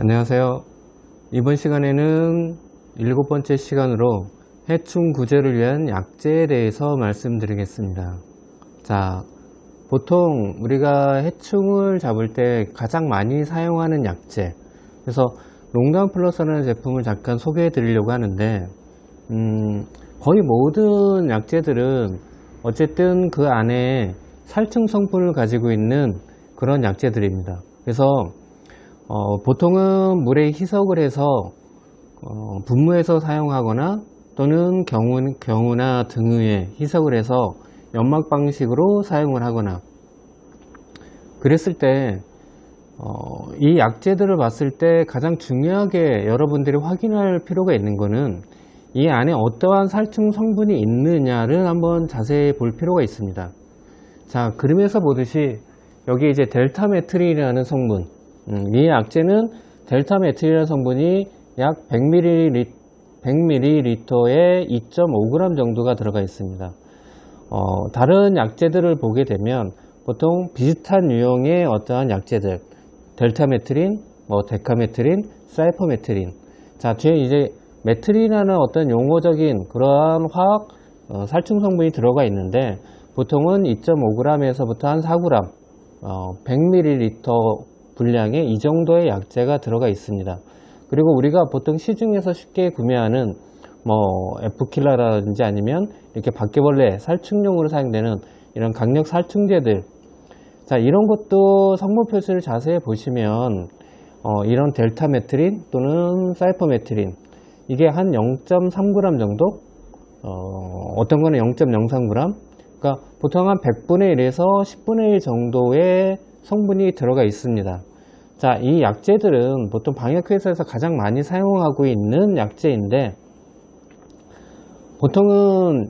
안녕하세요. 이번 시간에는 7번째 시간으로 해충 구제를 위한 약제에 대해서 말씀드리겠습니다. 자, 보통 우리가 해충을 잡을 때 가장 많이 사용하는 약제, 그래서 롱다운 플러스라는 제품을 잠깐 소개해 드리려고 하는데 거의 모든 약제들은 어쨌든 그 안에 살충 성분을 가지고 있는 그런 약제들입니다. 그래서 보통은 물에 희석을 해서 분무해서 사용하거나 또는 경우나 등유에 희석을 해서 연막 방식으로 사용을 하거나 그랬을 때 이 약재들을 봤을 때 가장 중요하게 여러분들이 확인할 필요가 있는 거는 이 안에 어떠한 살충 성분이 있느냐를 한번 자세히 볼 필요가 있습니다. 자, 그림에서 보듯이 여기 이제 델타메트린이라는 성분, 이 약재는 델타메트린이라는 성분이 약 100ml에 2.5g 정도가 들어가 있습니다. 다른 약재들을 보게 되면 보통 비슷한 유형의 어떠한 약재들, 델타메트린, 데카메트린, 사이퍼메트린. 자, 뒤에 이제 메트린이라는 어떤 용어적인 그러한 화학 살충 성분이 들어가 있는데 보통은 2.5g에서부터 한 4g, 100ml 분량의 이 정도의 약재가 들어가 있습니다. 그리고 우리가 보통 시중에서 쉽게 구매하는 에프킬라라든지 아니면 이렇게 바퀴벌레 살충용으로 사용되는 이런 강력 살충제들, 자, 이런 것도 성분 표시를 자세히 보시면 이런 델타메트린 또는 사이퍼메트린, 이게 한 0.3g 정도, 어떤 거는 0.03g, 그러니까 보통 한 100분의 1에서 10분의 1 정도의 성분이 들어가 있습니다. 자, 이 약재들은 보통 방역회사에서 가장 많이 사용하고 있는 약재인데 보통은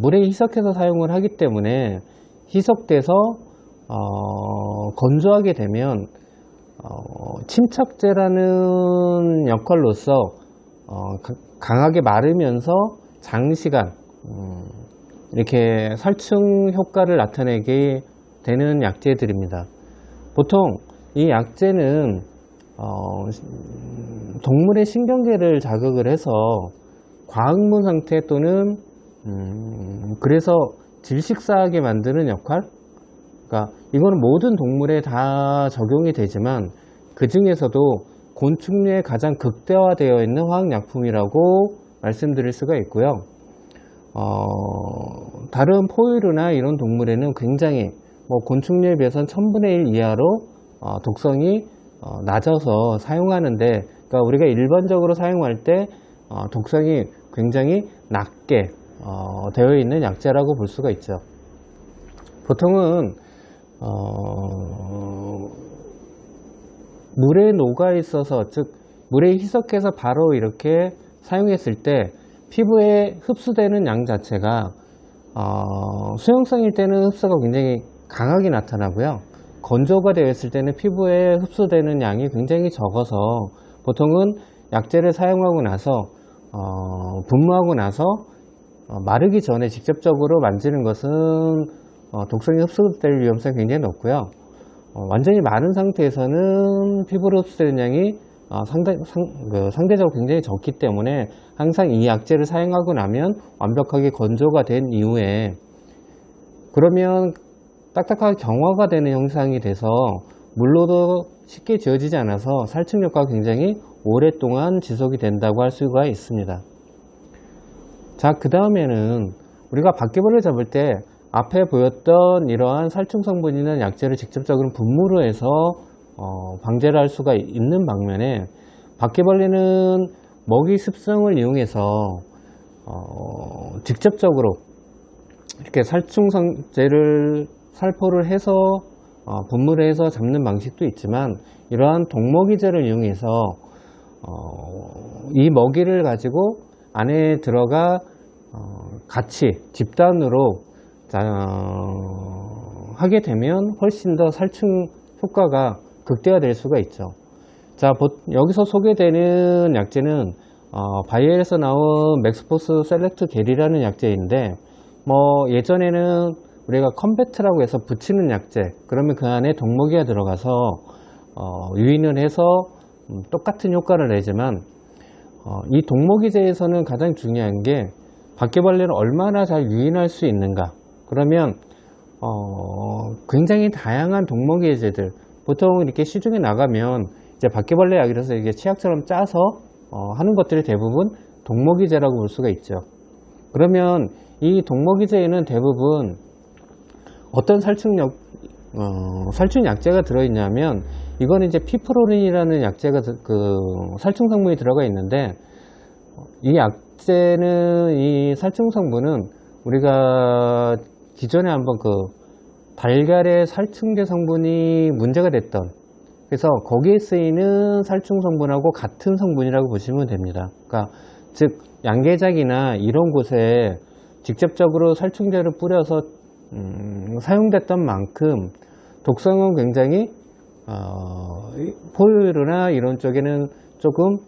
물에 희석해서 사용을 하기 때문에 희석돼서 건조하게 되면 침착제라는 역할로서 강하게 마르면서 장시간 이렇게 살충 효과를 나타내게 되는 약재들입니다. 보통 이 약재는 동물의 신경계를 자극을 해서 과흥분 상태 또는 그래서 질식사하게 만드는 역할, 그러니까 이거는 모든 동물에 다 적용이 되지만 그 중에서도 곤충류에 가장 극대화되어 있는 화학약품이라고 말씀드릴 수가 있고요. 다른 포유류나 이런 동물에는 굉장히 곤충류에 비해서는 1000분의 1 이하로 독성이 낮아서 사용하는데, 그러니까 우리가 일반적으로 사용할 때 독성이 굉장히 낮게 되어 있는 약재라고 볼 수가 있죠. 보통은 물에 녹아 있어서, 즉 물에 희석해서 바로 이렇게 사용했을 때 피부에 흡수되는 양 자체가 수용성일 때는 흡수가 굉장히 강하게 나타나고요. 건조가 되어 있을 때는 피부에 흡수되는 양이 굉장히 적어서 보통은 약재를 사용하고 나서 분무하고 나서 마르기 전에 직접적으로 만지는 것은 독성이 흡수될 위험성이 굉장히 높고요. 완전히 마른 상태에서는 피부로 흡수되는 양이 상대적으로 굉장히 적기 때문에 항상 이 약재를 사용하고 나면 완벽하게 건조가 된 이후에, 그러면 딱딱하게 경화가 되는 형상이 돼서 물로도 쉽게 지워지지 않아서 살충 효과가 굉장히 오랫동안 지속이 된다고 할 수가 있습니다. 자, 그 다음에는 우리가 바퀴벌레 잡을 때 앞에 보였던 이러한 살충 성분이 있는 약재를 직접적으로 분무로 해서 방제를 할 수가 있는 반면에 바퀴벌레는 먹이 습성을 이용해서 직접적으로 이렇게 살충제를 살포를 해서 분무를 해서 잡는 방식도 있지만, 이러한 독먹이제를 이용해서 이 먹이를 가지고 안에 들어가 같이 집단으로 하게 되면 훨씬 더 살충 효과가 극대화될 수가 있죠. 자, 여기서 소개되는 약재는 바이엘에서 나온 맥스포스 셀렉트 겔이라는 약재인데, 예전에는 우리가 컴배트라고 해서 붙이는 약재, 그러면 그 안에 독먹이가 들어가서 유인을 해서 똑같은 효과를 내지만 이 독모기제에서는 가장 중요한 게 바퀴벌레를 얼마나 잘 유인할 수 있는가. 그러면 굉장히 다양한 독모기제들, 보통 이렇게 시중에 나가면 이제 바퀴벌레 약이라서 이게 치약처럼 짜서 하는 것들이 대부분 독모기제라고 볼 수가 있죠. 그러면 이 독모기제에는 대부분 어떤 살충 약제가 들어있냐면, 이거는 이제 피프로린이라는 약제가 살충 성분이 들어가 있는데, 이 약제는, 이 살충 성분은 우리가 기존에 한번 달걀의 살충제 성분이 문제가 됐던, 그래서 거기에 쓰이는 살충 성분하고 같은 성분이라고 보시면 됩니다. 그러니까 즉 양계장이나 이런 곳에 직접적으로 살충제를 뿌려서 사용됐던 만큼 독성은 굉장히 포유류나 이런 쪽에는 조금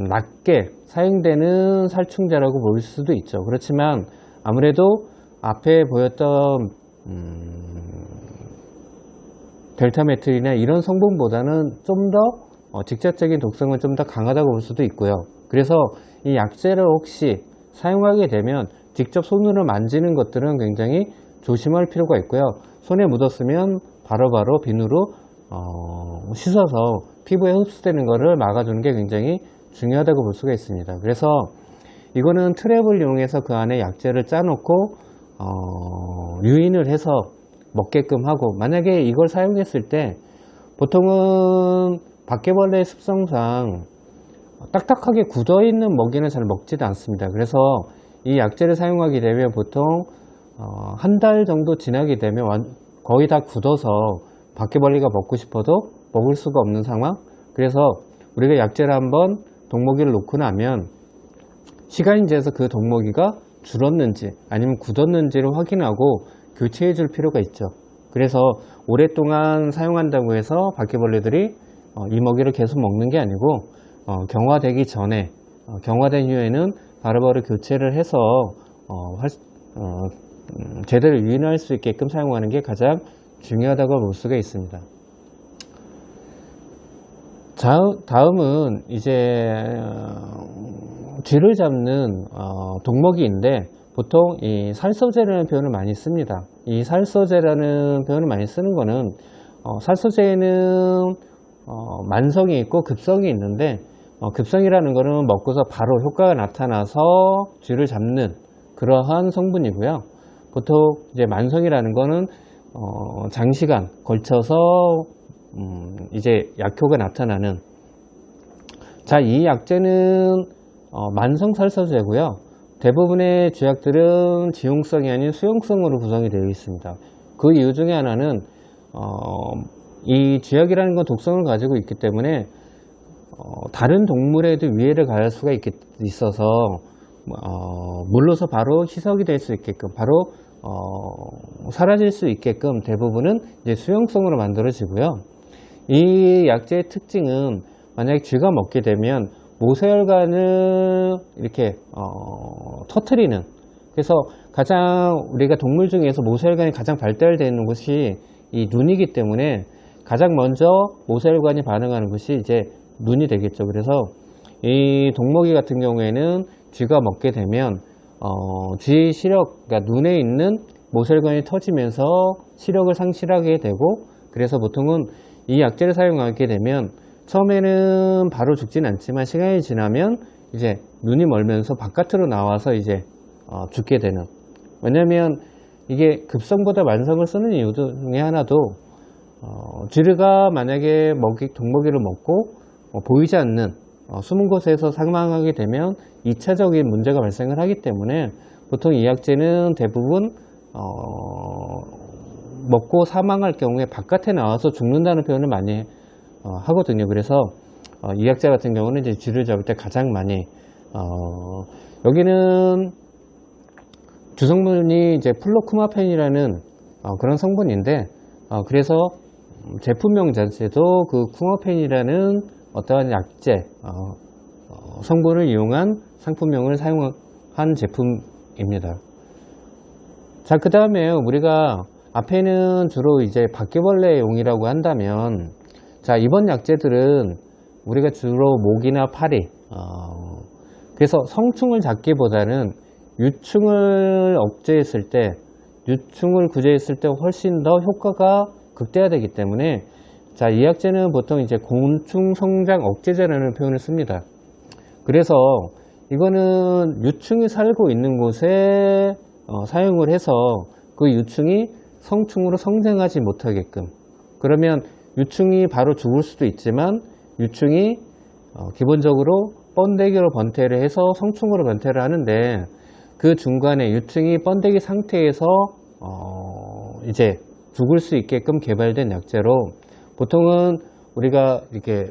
낮게 사용되는 살충제라고 볼 수도 있죠. 그렇지만 아무래도 앞에 보였던 델타메틸이나 이런 성분보다는 좀 더 직접적인 독성은 좀 더 강하다고 볼 수도 있고요. 그래서 이 약제를 혹시 사용하게 되면 직접 손으로 만지는 것들은 굉장히 조심할 필요가 있고요. 손에 묻었으면 바로바로 비누로 씻어서 피부에 흡수되는 것을 막아주는 게 굉장히 중요하다고 볼 수가 있습니다. 그래서 이거는 트랩을 이용해서 그 안에 약제를 짜놓고 유인을 해서 먹게끔 하고, 만약에 이걸 사용했을 때 보통은 바퀴벌레의 습성상 딱딱하게 굳어있는 먹이는 잘 먹지도 않습니다. 그래서 이 약제를 사용하게 되면 보통 한 달 정도 지나게 되면 거의 다 굳어서 바퀴벌레가 먹고 싶어도 먹을 수가 없는 상황. 그래서 우리가 약제를 한번 독모기를 놓고 나면 시간이 지나서 그 독모기가 줄었는지 아니면 굳었는지를 확인하고 교체해 줄 필요가 있죠. 그래서 오랫동안 사용한다고 해서 바퀴벌레들이 이 먹이를 계속 먹는 게 아니고 경화되기 전에, 경화된 후에는 바로바로 교체를 해서 제대로 유인할 수 있게끔 사용하는 게 가장 중요하다고 볼 수가 있습니다. 다음은 이제 쥐를 잡는 독먹이인데, 보통 이 살서제라는 표현을 많이 씁니다. 이 살서제라는 표현을 많이 쓰는 거는 살서제에는 만성이 있고 급성이 있는데, 급성이라는 거는 먹고서 바로 효과가 나타나서 쥐를 잡는 그러한 성분이고요. 보통 이제 만성이라는 거는 장시간 걸쳐서 이제 약효가 나타나는. 자, 이 약제는 만성 살서제고요. 대부분의 쥐약들은 지용성이 아닌 수용성으로 구성이 되어 있습니다. 그 이유 중에 하나는 이 쥐약이라는 건 독성을 가지고 있기 때문에 다른 동물에도 위해를 가할 수가 있어서 물러서 바로 희석이 될 수 있게끔, 바로 사라질 수 있게끔 대부분은 이제 수용성으로 만들어지고요. 이 약제의 특징은 만약에 쥐가 먹게 되면 모세혈관을 이렇게 터트리는, 그래서 가장 우리가 동물 중에서 모세혈관이 가장 발달되어 있는 곳이 이 눈이기 때문에 가장 먼저 모세혈관이 반응하는 것이 이제 눈이 되겠죠. 그래서 이 독먹이 같은 경우에는 쥐가 먹게 되면 쥐의 시력, 그러니까 눈에 있는 모세혈관이 터지면서 시력을 상실하게 되고, 그래서 보통은 이 약제를 사용하게 되면 처음에는 바로 죽진 않지만 시간이 지나면 이제 눈이 멀면서 바깥으로 나와서 이제 죽게 되는. 왜냐면 이게 급성보다 만성을 쓰는 이유 중에 하나도 쥐가 만약에 독먹이를 먹고 보이지 않는 숨은 곳에서 사망하게 되면 2차적인 문제가 발생을 하기 때문에 보통 이 약제는 대부분 먹고 사망할 경우에 바깥에 나와서 죽는다는 표현을 많이 하거든요. 그래서 이 약제 같은 경우는 이제 쥐를 잡을 때 가장 많이 여기는 주성분이 이제 플로쿠마펜이라는 그런 성분인데, 그래서 제품명 자체도 그 쿠마펜이라는 어떠한 약제 성분을 이용한 상품명을 사용한 제품입니다. 자, 그 다음에 우리가 앞에는 주로 이제 바퀴벌레용이라고 한다면, 자, 이번 약제들은 우리가 주로 목이나 팔이, 그래서 성충을 잡기보다는 유충을 억제했을 때, 유충을 구제했을 때 훨씬 더 효과가 극대화되기 때문에, 자, 이 약제는 보통 이제 곤충 성장 억제제라는 표현을 씁니다. 그래서 이거는 유충이 살고 있는 곳에 사용을 해서 그 유충이 성충으로 성장하지 못하게끔, 그러면 유충이 바로 죽을 수도 있지만 유충이 기본적으로 번데기로 번태를 해서 성충으로 변태를 하는데, 그 중간에 유충이 번데기 상태에서 이제 죽을 수 있게끔 개발된 약제로, 보통은 우리가 이렇게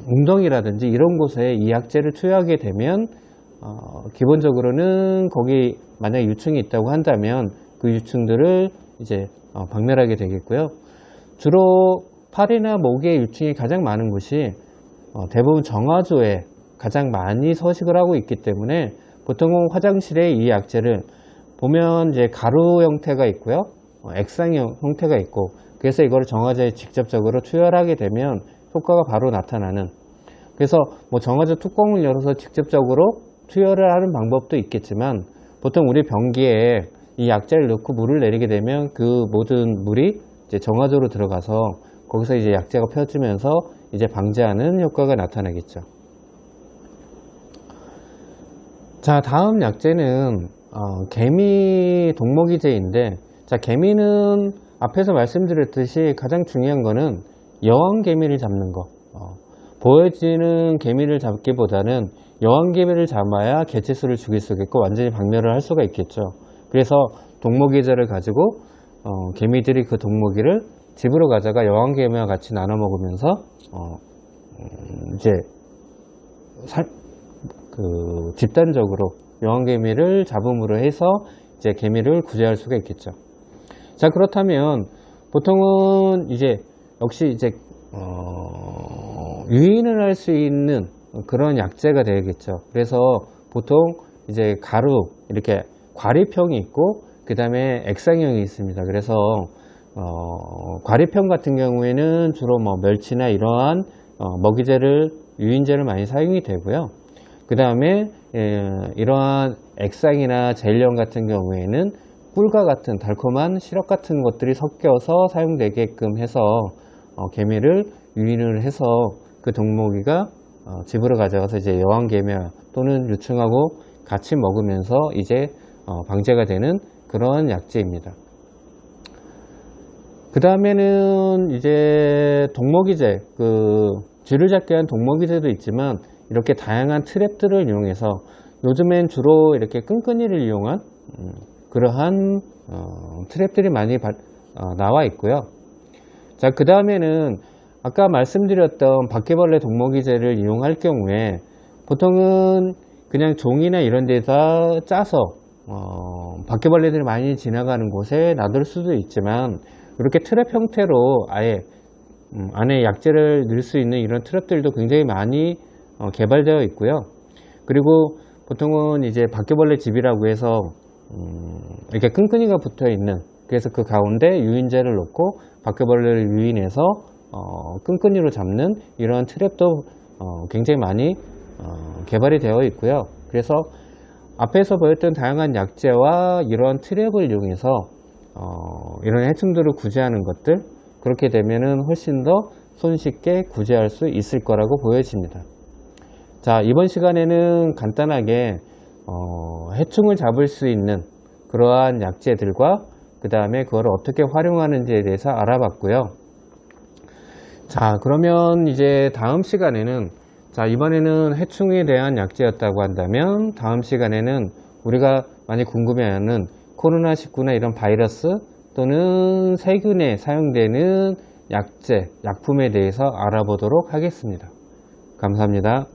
웅덩이라든지 이런 곳에 이 약제를 투여하게 되면 기본적으로는 거기 만약에 유충이 있다고 한다면 그 유충들을 이제 박멸하게 되겠고요. 주로 팔이나 목에 유충이 가장 많은 곳이 대부분 정화조에 가장 많이 서식을 하고 있기 때문에, 보통은 화장실에 이 약제를 보면 이제 가루 형태가 있고요, 액상형 형태가 있고, 그래서 이거를 정화제에 직접적으로 투여를 하게 되면 효과가 바로 나타나는, 그래서 뭐 정화제 뚜껑을 열어서 직접적으로 투여를 하는 방법도 있겠지만, 보통 우리 변기에 이 약제를 넣고 물을 내리게 되면 그 모든 물이 이제 정화조로 들어가서 거기서 이제 약제가 펴지면서 이제 방제하는 효과가 나타나겠죠. 자, 다음 약제는 개미 동먹이제인데, 자, 개미는 앞에서 말씀드렸듯이 가장 중요한 거는 여왕개미를 잡는 거. 보여지는 개미를 잡기보다는 여왕개미를 잡아야 개체수를 죽일 수 있고 완전히 박멸을 할 수가 있겠죠. 그래서 동먹이제를 가지고 개미들이 그 동먹이를 집으로 가져가 여왕개미와 같이 나눠 먹으면서 이제 집단적으로 여왕개미를 잡음으로 해서 이제 개미를 구제할 수가 있겠죠. 자, 그렇다면 보통은 이제 역시 이제 유인을 할 수 있는 그런 약제가 되겠죠. 그래서 보통 이제 가루, 이렇게 과립형이 있고 그 다음에 액상형이 있습니다. 그래서 과립형 같은 경우에는 주로 뭐 멸치나 이러한 먹이제를, 유인제를 많이 사용이 되고요. 그 다음에 이러한 액상이나 젤형 같은 경우에는 꿀과 같은 달콤한 시럽 같은 것들이 섞여서 사용되게끔 해서 개미를 유인을 해서 그 동먹이가 집으로 가져가서 이제 여왕개미 또는 유충하고 같이 먹으면서 이제 방제가 되는 그런 약제입니다. 그 다음에는 이제 동먹이제, 쥐를 잡기 위한 동먹이제도 있지만, 이렇게 다양한 트랩들을 이용해서 요즘엔 주로 이렇게 끈끈이를 이용한 그러한 트랩들이 많이 나와 있고요. 자, 그 다음에는 아까 말씀드렸던 바퀴벌레 동먹이제를 이용할 경우에 보통은 그냥 종이나 이런 데다 짜서 바퀴벌레들이 많이 지나가는 곳에 놔둘 수도 있지만, 이렇게 트랩 형태로 아예 안에 약제를 넣을 수 있는 이런 트랩들도 굉장히 많이 개발되어 있고요. 그리고 보통은 이제 바퀴벌레 집이라고 해서 이렇게 끈끈이가 붙어 있는, 그래서 그 가운데 유인제를 넣고 바퀴벌레를 유인해서 끈끈이로 잡는 이런 트랩도 굉장히 많이 개발이 되어 있고요. 그래서 앞에서 보였던 다양한 약제와 이런 트랩을 이용해서 이런 해충들을 구제하는 것들, 그렇게 되면은 훨씬 더 손쉽게 구제할 수 있을 거라고 보여집니다. 자, 이번 시간에는 간단하게 해충을 잡을 수 있는 그러한 약제들과 그 다음에 그걸 어떻게 활용하는지에 대해서 알아봤고요. 자, 그러면 이제 다음 시간에는, 자, 이번에는 해충에 대한 약제였다고 한다면 다음 시간에는 우리가 많이 궁금해하는 코로나19나 이런 바이러스 또는 세균에 사용되는 약제, 약품에 대해서 알아보도록 하겠습니다. 감사합니다.